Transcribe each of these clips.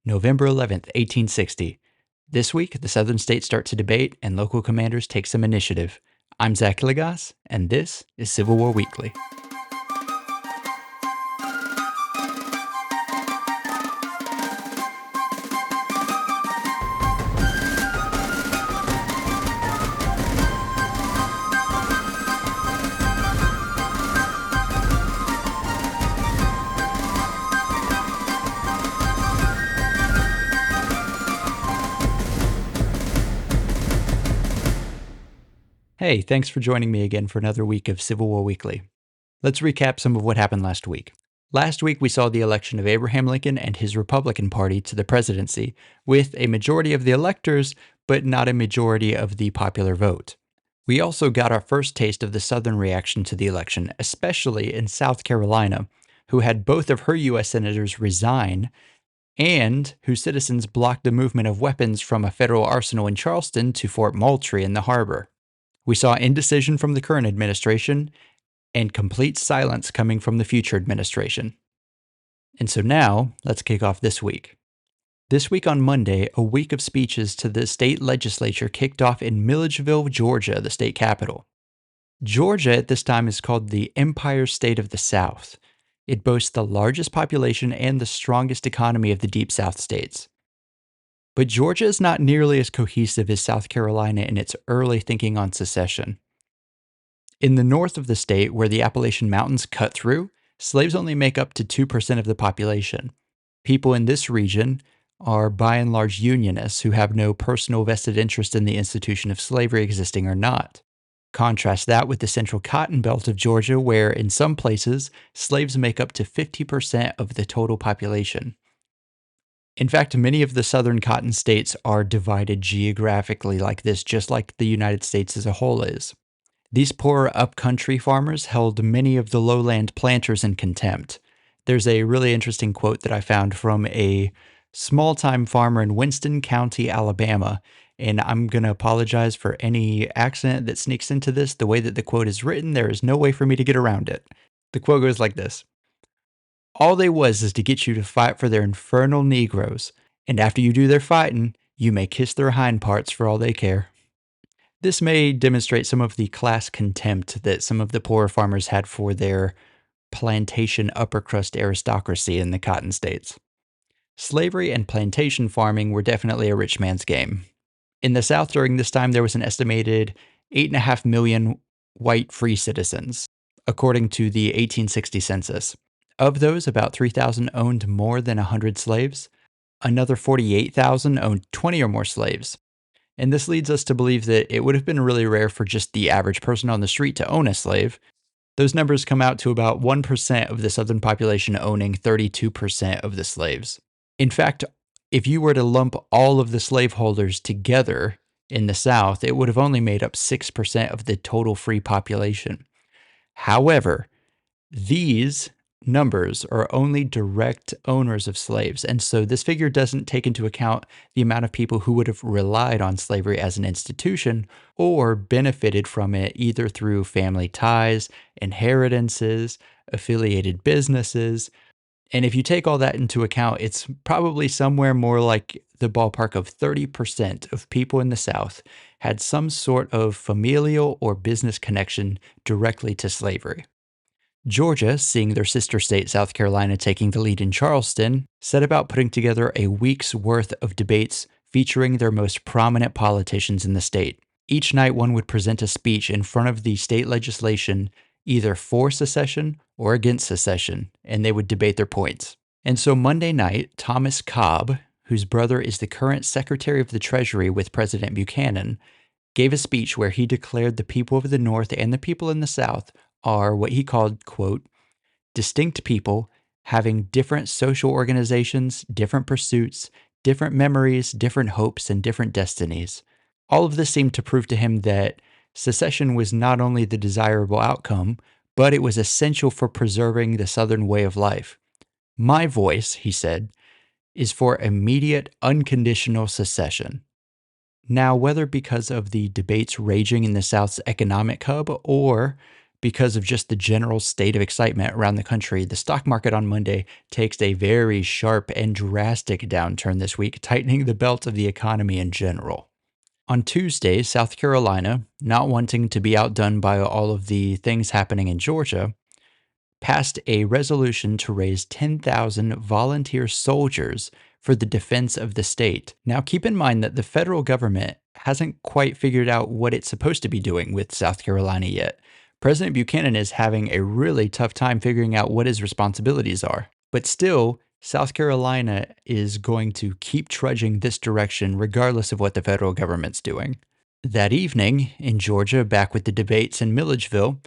November 11th, 1860. This week, the southern states start to debate and local commanders take some initiative. I'm Zach Ligas, and this is Civil War Weekly. Hey, thanks for joining me again for another week of Civil War Weekly. Let's recap some of what happened last week. Last week, we saw the election of Abraham Lincoln and his Republican Party to the presidency, with a majority of the electors, but not a majority of the popular vote. We also got our first taste of the Southern reaction to the election, especially in South Carolina, who had both of her U.S. senators resign and whose citizens blocked the movement of weapons from a federal arsenal in Charleston to Fort Moultrie in the harbor. We saw indecision from the current administration and complete silence coming from the future administration. And so now, let's kick off this week. This week on Monday, a week of speeches to the state legislature kicked off in Milledgeville, Georgia, the state capital. Georgia at this time is called the Empire State of the South. It boasts the largest population and the strongest economy of the Deep South states. But Georgia is not nearly as cohesive as South Carolina in its early thinking on secession. In the north of the state, where the Appalachian Mountains cut through, slaves only make up to 2% of the population. People in this region are by and large Unionists who have no personal vested interest in the institution of slavery existing or not. Contrast that with the central cotton belt of Georgia, where in some places, slaves make up to 50% of the total population. In fact, many of the southern cotton states are divided geographically like this, just like the United States as a whole is. These poor upcountry farmers held many of the lowland planters in contempt. There's a really interesting quote that I found from a small-time farmer in Winston County, Alabama, and I'm going to apologize for any accent that sneaks into this. The way that the quote is written, there is no way for me to get around it. The quote goes like this. All they was is to get you to fight for their infernal Negroes, and after you do their fighting, you may kiss their hind parts for all they care. This may demonstrate some of the class contempt that some of the poorer farmers had for their plantation upper crust aristocracy in the cotton states. Slavery and plantation farming were definitely a rich man's game. In the South during this time, there was an estimated 8.5 million white free citizens, according to the 1860 census. Of those, about 3,000 owned more than 100 slaves. Another 48,000 owned 20 or more slaves. And this leads us to believe that it would have been really rare for just the average person on the street to own a slave. Those numbers come out to about 1% of the southern population owning 32% of the slaves. In fact, if you were to lump all of the slaveholders together in the South, it would have only made up 6% of the total free population. However, these numbers are only direct owners of slaves, and so this figure doesn't take into account the amount of people who would have relied on slavery as an institution or benefited from it either through family ties, inheritances, affiliated businesses. And if you take all that into account, it's probably somewhere more like the ballpark of 30% of people in the South had some sort of familial or business connection directly to slavery. Georgia, seeing their sister state South Carolina taking the lead in Charleston, set about putting together a week's worth of debates featuring their most prominent politicians in the state. Each night one would present a speech in front of the state legislation either for secession or against secession, and they would debate their points. And so Monday night, Thomas Cobb, whose brother is the current Secretary of the Treasury with President Buchanan, gave a speech where he declared the people of the North and the people in the South are what he called, quote, distinct people having different social organizations, different pursuits, different memories, different hopes, and different destinies. All of this seemed to prove to him that secession was not only the desirable outcome, but it was essential for preserving the Southern way of life. My voice, he said, is for immediate, unconditional secession. Now, whether because of the debates raging in the South's economic hub or Because of just the general state of excitement around the country, the stock market on Monday takes a very sharp and drastic downturn this week, tightening the belt of the economy in general. On Tuesday, South Carolina, not wanting to be outdone by all of the things happening in Georgia, passed a resolution to raise 10,000 volunteer soldiers for the defense of the state. Now, keep in mind that the federal government hasn't quite figured out what it's supposed to be doing with South Carolina yet. President Buchanan is having a really tough time figuring out what his responsibilities are. But still, South Carolina is going to keep trudging this direction regardless of what the federal government's doing. That evening, in Georgia, back with the debates in Milledgeville,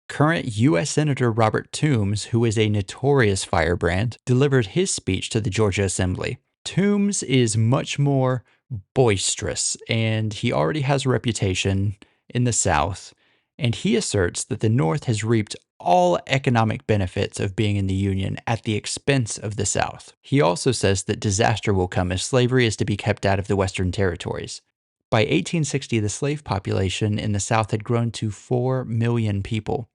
current U.S. Senator Robert Toombs, who is a notorious firebrand, delivered his speech to the Georgia Assembly. Toombs is much more boisterous, and he already has a reputation in the South, and he asserts that the North has reaped all economic benefits of being in the Union at the expense of the South. He also says that disaster will come if slavery is to be kept out of the Western territories. By 1860, the slave population in the South had grown to 4 million people.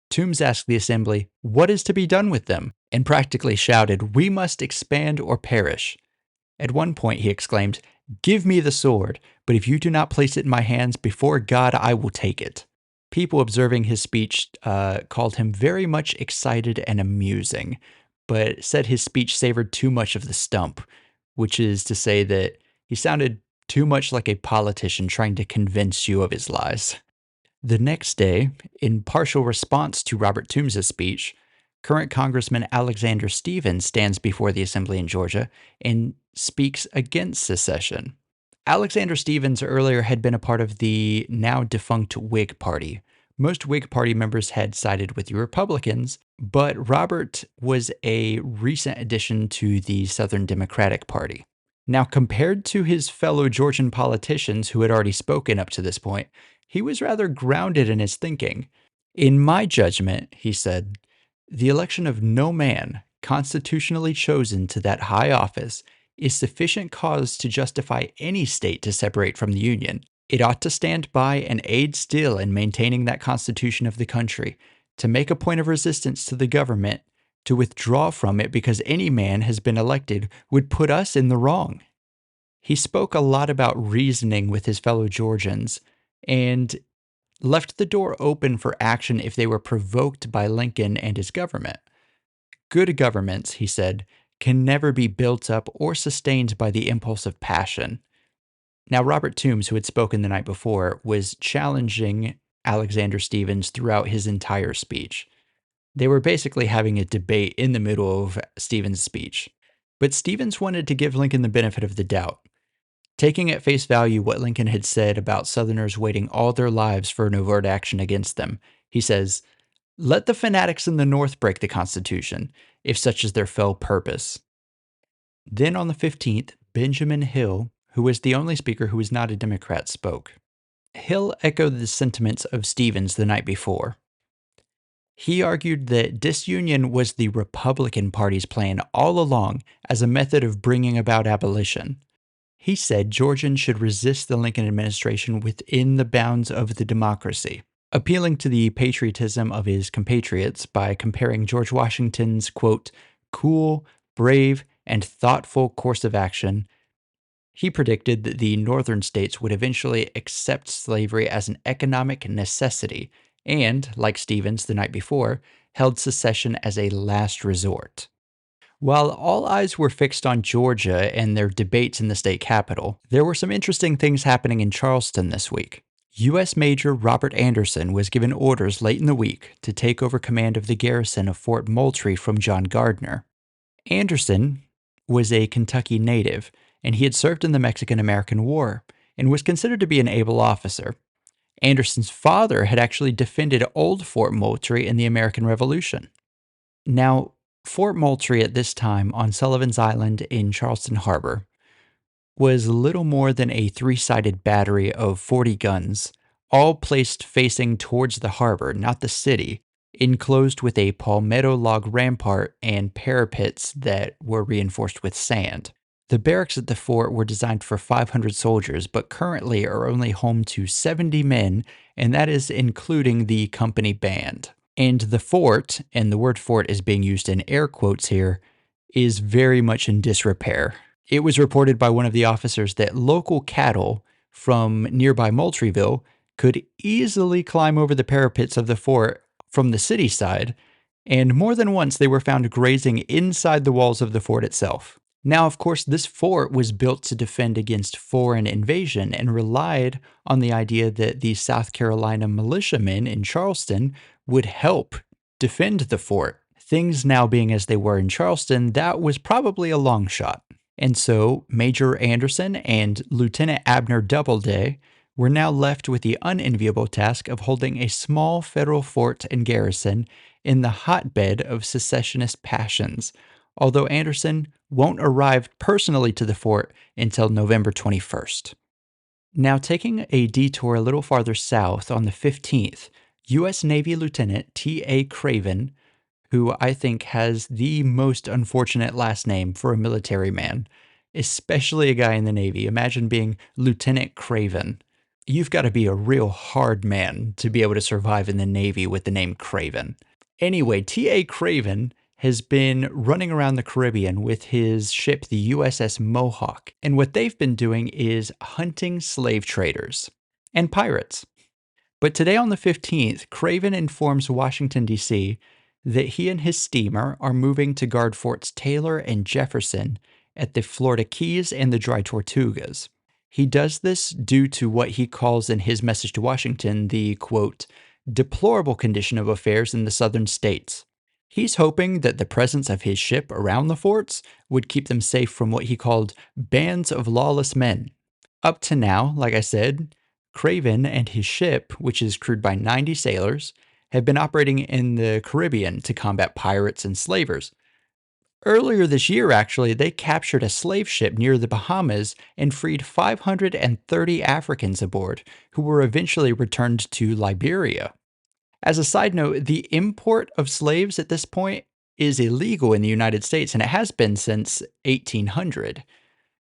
Toombs asked the assembly, "What is to be done with them?" and practically shouted, "We must expand or perish." At one point, he exclaimed, "Give me the sword, but if you do not place it in my hands, before God, I will take it." People observing his speech called him very much excited and amusing, but said his speech savored too much of the stump, which is to say that he sounded too much like a politician trying to convince you of his lies. The next day, in partial response to Robert Toombs' speech, current Congressman Alexander Stephens stands before the Assembly in Georgia and speaks against secession. Alexander Stephens earlier had been a part of the now defunct Whig Party. Most Whig Party members had sided with the Republicans, but Robert was a recent addition to the Southern Democratic Party. Now, compared to his fellow Georgian politicians who had already spoken up to this point, he was rather grounded in his thinking. "In my judgment," he said, "the election of no man, constitutionally chosen to that high office, is sufficient cause to justify any state to separate from the Union. It ought to stand by and aid still in maintaining that constitution of the country, to make a point of resistance to the government, to withdraw from it because any man has been elected would put us in the wrong." He spoke a lot about reasoning with his fellow Georgians and left the door open for action if they were provoked by Lincoln and his government. "Good governments," he said, "can never be built up or sustained by the impulse of passion." Now, Robert Toombs, who had spoken the night before, was challenging Alexander Stephens throughout his entire speech. They were basically having a debate in the middle of Stephens' speech. But Stephens wanted to give Lincoln the benefit of the doubt. Taking at face value what Lincoln had said about Southerners waiting all their lives for an overt action against them, he says, "Let the fanatics in the North break the Constitution, if such is their fell purpose." Then on the 15th, Benjamin Hill, who was the only speaker who was not a Democrat, spoke. Hill echoed the sentiments of Stephens the night before. He argued that disunion was the Republican Party's plan all along as a method of bringing about abolition. He said Georgians should resist the Lincoln administration within the bounds of the democracy, appealing to the patriotism of his compatriots by comparing George Washington's, quote, "cool, brave, and thoughtful course of action." He predicted that the northern states would eventually accept slavery as an economic necessity and, like Stephens the night before, held secession as a last resort. While all eyes were fixed on Georgia and their debates in the state capitol, there were some interesting things happening in Charleston this week. U.S. Major Robert Anderson was given orders late in the week to take over command of the garrison of Fort Moultrie from John Gardner. Anderson was a Kentucky native, and he had served in the Mexican-American War and was considered to be an able officer. Anderson's father had actually defended old Fort Moultrie in the American Revolution. Now, Fort Moultrie at this time on Sullivan's Island in Charleston Harbor was little more than a three-sided battery of 40 guns, all placed facing towards the harbor, not the city, enclosed with a palmetto log rampart and parapets that were reinforced with sand. The barracks at the fort were designed for 500 soldiers, but currently are only home to 70 men, and that is including the company band. And the fort, and the word fort is being used in air quotes here, is very much in disrepair. It was reported by one of the officers that local cattle from nearby Moultrieville could easily climb over the parapets of the fort from the city side, and more than once they were found grazing inside the walls of the fort itself. Now, of course, this fort was built to defend against foreign invasion and relied on the idea that the South Carolina militiamen in Charleston would help defend the fort. Things now being as they were in Charleston, that was probably a long shot. And so Major Anderson and Lieutenant Abner Doubleday were now left with the unenviable task of holding a small federal fort and garrison in the hotbed of secessionist passions, although Anderson won't arrive personally to the fort until November 21st. Now, taking a detour a little farther south on the 15th, U.S. Navy Lieutenant T.A. Craven, who I think has the most unfortunate last name for a military man, especially a guy in the Navy. Imagine being Lieutenant Craven. You've got to be a real hard man to be able to survive in the Navy with the name Craven. Anyway, T.A. Craven has been running around the Caribbean with his ship, the USS Mohawk, and what they've been doing is hunting slave traders and pirates. But today on the 15th, Craven informs Washington, D.C., that he and his steamer are moving to guard Forts Taylor and Jefferson at the Florida Keys and the Dry Tortugas. He does this due to what he calls in his message to Washington the, quote, deplorable condition of affairs in the southern states. He's hoping that the presence of his ship around the forts would keep them safe from what he called bands of lawless men. Up to now, like I said, Craven and his ship, which is crewed by 90 sailors, have been operating in the Caribbean to combat pirates and slavers. Earlier this year, actually, they captured a slave ship near the Bahamas and freed 530 Africans aboard, who were eventually returned to Liberia. As a side note, the import of slaves at this point is illegal in the United States, and it has been since 1800.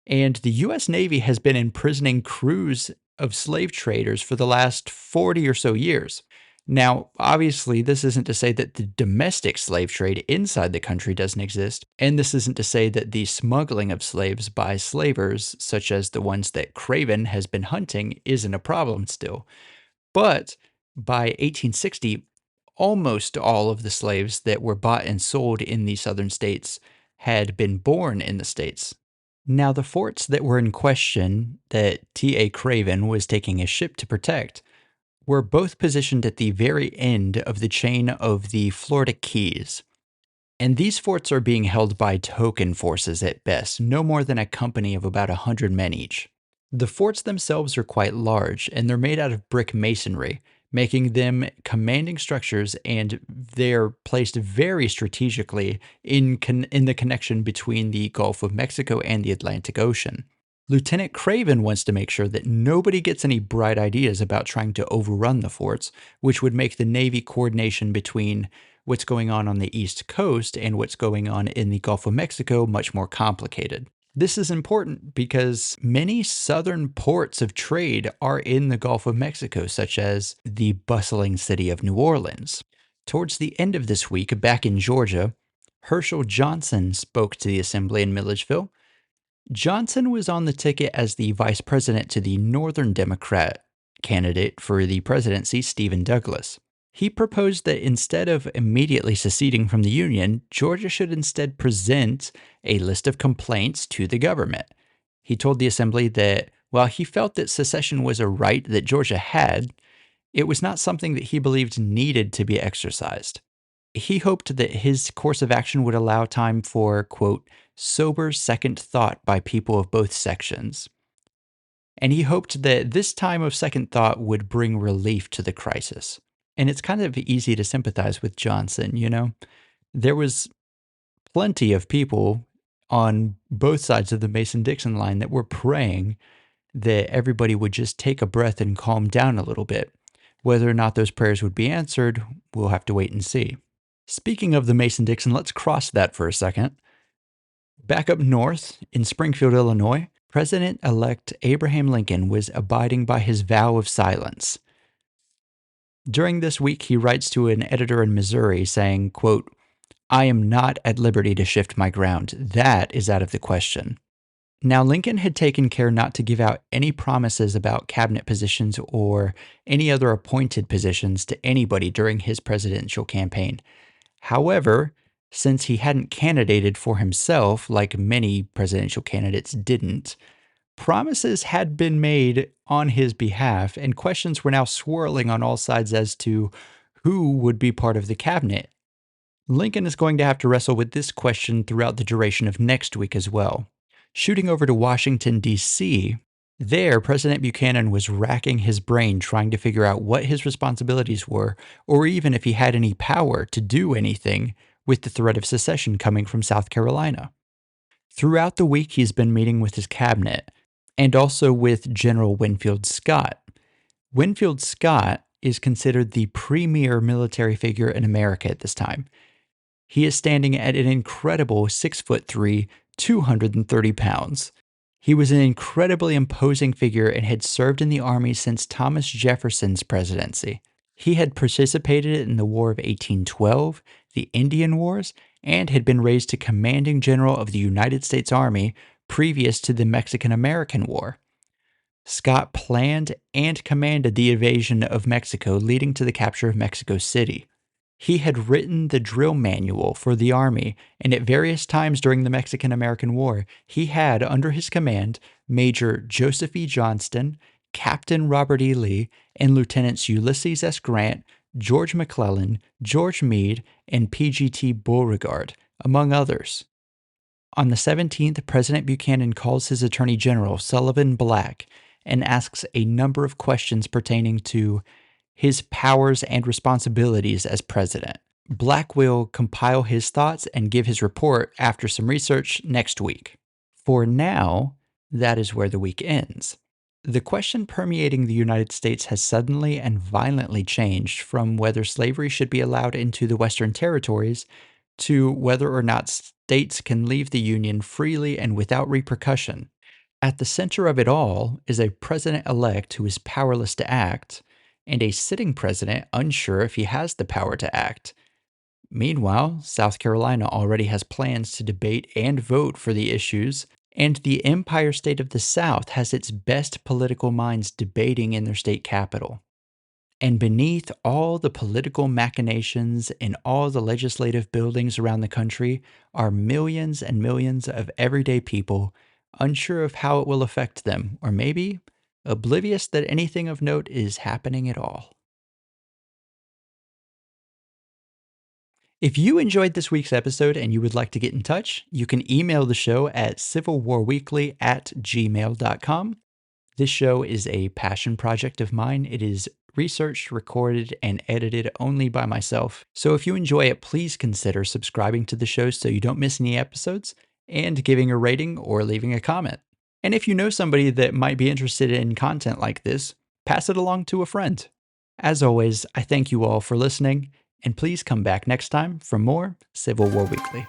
And the U.S. Navy has been imprisoning crews of slave traders for the last 40 or so years. Now, obviously, this isn't to say that the domestic slave trade inside the country doesn't exist, and this isn't to say that the smuggling of slaves by slavers, such as the ones that Craven has been hunting, isn't a problem still. But by 1860, almost all of the slaves that were bought and sold in the southern states had been born in the states. Now, the forts that were in question that T.A. Craven was taking a ship to protect were both positioned at the very end of the chain of the Florida Keys. And these forts are being held by token forces at best, no more than a company of about 100 men each. The forts themselves are quite large, and they're made out of brick masonry, making them commanding structures, and they're placed very strategically in the connection between the Gulf of Mexico and the Atlantic Ocean. Lieutenant Craven wants to make sure that nobody gets any bright ideas about trying to overrun the forts, which would make the Navy coordination between what's going on the East Coast and what's going on in the Gulf of Mexico much more complicated. This is important because many southern ports of trade are in the Gulf of Mexico, such as the bustling city of New Orleans. Towards the end of this week, back in Georgia, Herschel Johnson spoke to the assembly in Milledgeville. Johnson was on the ticket as the vice president to the Northern Democrat candidate for the presidency, Stephen Douglas. He proposed that instead of immediately seceding from the Union, Georgia should instead present a list of complaints to the government. He told the assembly that while he felt that secession was a right that Georgia had, it was not something that he believed needed to be exercised. He hoped that his course of action would allow time for, quote, sober second thought by people of both sections. And he hoped that this time of second thought would bring relief to the crisis. And it's kind of easy to sympathize with Johnson, you know? There was plenty of people on both sides of the Mason-Dixon line that were praying that everybody would just take a breath and calm down a little bit. Whether or not those prayers would be answered, we'll have to wait and see. Speaking of the Mason-Dixon, let's cross that for a second. Back up north, in Springfield, Illinois, President-elect Abraham Lincoln was abiding by his vow of silence. During this week, he writes to an editor in Missouri saying, quote, "I am not at liberty to shift my ground. That is out of the question." Now, Lincoln had taken care not to give out any promises about cabinet positions or any other appointed positions to anybody during his presidential campaign. However, since he hadn't candidated for himself, like many presidential candidates didn't, promises had been made on his behalf, and questions were now swirling on all sides as to who would be part of the cabinet. Lincoln is going to have to wrestle with this question throughout the duration of next week as well. Shooting over to Washington, D.C., there, President Buchanan was racking his brain trying to figure out what his responsibilities were, or even if he had any power to do anything with the threat of secession coming from South Carolina. Throughout the week, he's been meeting with his cabinet and also with General Winfield Scott. Winfield Scott is considered the premier military figure in America at this time. He is standing at an incredible 6'3", 230 pounds. He was an incredibly imposing figure and had served in the Army since Thomas Jefferson's presidency. He had participated in the War of 1812, the Indian Wars, and had been raised to commanding general of the United States Army previous to the Mexican-American War. Scott planned and commanded the invasion of Mexico, leading to the capture of Mexico City. He had written the drill manual for the Army, and at various times during the Mexican-American War, he had under his command Major Joseph E. Johnston, Captain Robert E. Lee, and Lieutenants Ulysses S. Grant, George McClellan, George Meade, and P.G.T. Beauregard, among others. On the 17th, President Buchanan calls his Attorney General, Sullivan Black, and asks a number of questions pertaining to his powers and responsibilities as president. Black will compile his thoughts and give his report after some research next week. For now, that is where the week ends. The question permeating the United States has suddenly and violently changed from whether slavery should be allowed into the Western territories to whether or not states can leave the Union freely and without repercussion. At the center of it all is a president-elect who is powerless to act, and a sitting president unsure if he has the power to act. Meanwhile, South Carolina already has plans to debate and vote for the issues, and the Empire State of the South has its best political minds debating in their state capital. And beneath all the political machinations in all the legislative buildings around the country are millions and millions of everyday people unsure of how it will affect them, or maybe oblivious that anything of note is happening at all. If you enjoyed this week's episode and you would like to get in touch, you can email the show at civilwarweekly@gmail.com. This show is a passion project of mine. It is researched, recorded, and edited only by myself. So if you enjoy it, please consider subscribing to the show so you don't miss any episodes, and giving a rating or leaving a comment. And if you know somebody that might be interested in content like this, pass it along to a friend. As always, I thank you all for listening, and please come back next time for more Civil War Weekly.